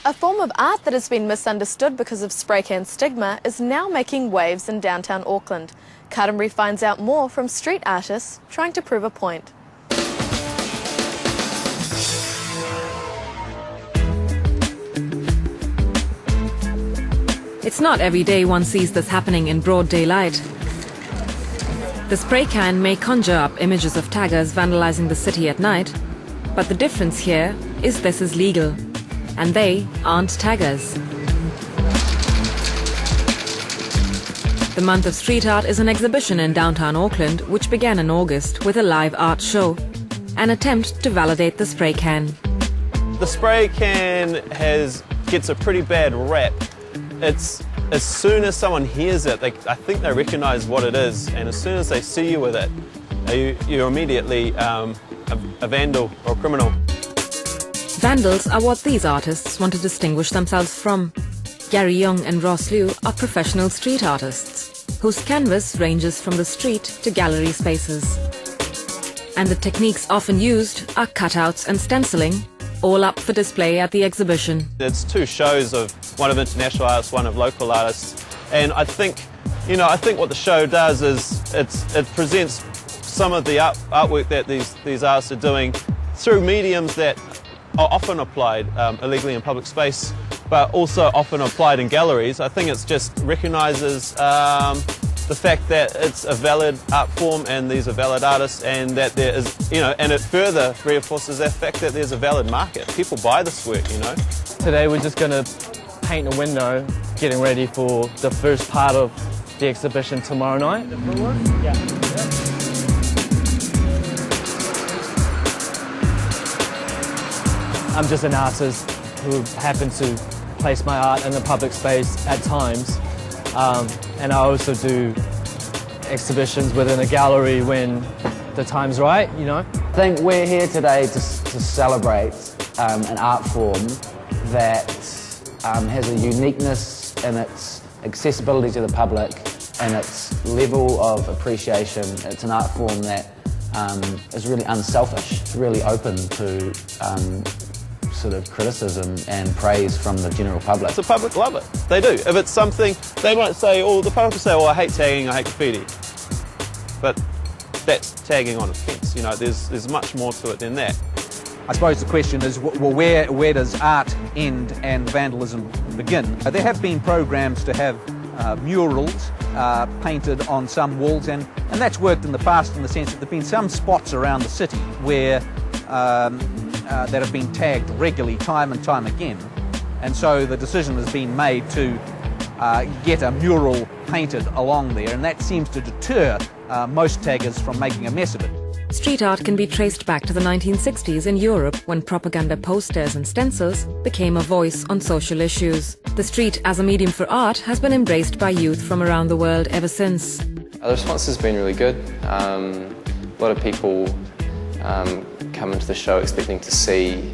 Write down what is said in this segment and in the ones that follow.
A form of art that has been misunderstood because of spray can stigma is now making waves in downtown Auckland. Karamri finds out more from street artists trying to prove a point. It's not every day one sees this happening in broad daylight. The spray can may conjure up images of taggers vandalizing the city at night, but the difference here is this is legal, and they aren't taggers. The month of street art is an exhibition in downtown Auckland which began in August with a live art show, an attempt to validate the spray can. The spray can gets a pretty bad rap. It's as soon as someone hears it, I think they recognise what it is, and as soon as they see you with it, you're immediately a vandal or a criminal. Vandals are what these artists want to distinguish themselves from. Gary Young and Ross Liu are professional street artists, whose canvas ranges from the street to gallery spaces. And the techniques often used are cutouts and stenciling, all up for display at the exhibition. It's two shows, one of international artists, one of local artists, and I think what the show does is it presents some of the artwork that these artists are doing through mediums that are often applied illegally in public space, but also often applied in galleries. I think it just recognises the fact that it's a valid art form and these are valid artists, and that there is, and it further reinforces that fact that there's a valid market. People buy this work, Today we're just going to paint a window, getting ready for the first part of the exhibition tomorrow night. Yeah. I'm just an artist who happens to place my art in the public space at times, and I also do exhibitions within a gallery when the time's right, I think we're here today to celebrate an art form that has a uniqueness in its accessibility to the public and its level of appreciation. It's an art form that is really unselfish. It's really open to sort of criticism and praise from the general public. The public love it. They do. If it's something, they might say, the public will say, I hate tagging, I hate graffiti. But that's tagging on a fence. There's much more to it than that. I suppose the question is, well, where does art end and vandalism begin? There have been programs to have murals painted on some walls, and that's worked in the past in the sense that there have been some spots around the city where that have been tagged regularly time and time again, and so the decision has been made to get a mural painted along there, and that seems to deter most taggers from making a mess of it. Street art can be traced back to the 1960s in Europe, when propaganda posters and stencils became a voice on social issues. The street as a medium for art has been embraced by youth from around the world ever since. The response has been really good. A lot of people come into the show expecting to see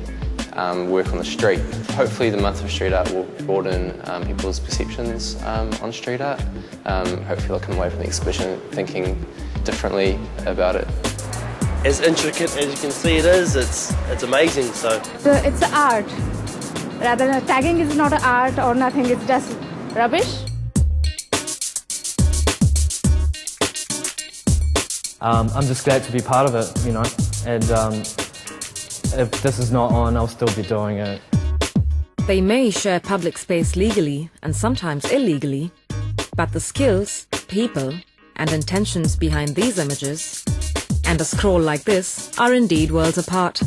work on the street. Hopefully the month of street art will broaden people's perceptions on street art. Hopefully they'll come away from the exhibition thinking differently about it. As intricate as you can see it is, it's amazing. So it's an art. Rather than tagging is not an art or nothing, it's just rubbish. I'm just glad to be part of it, and if this is not on, I'll still be doing it. They may share public space legally and sometimes illegally, but the skills, people, and intentions behind these images and a scroll like this are indeed worlds apart.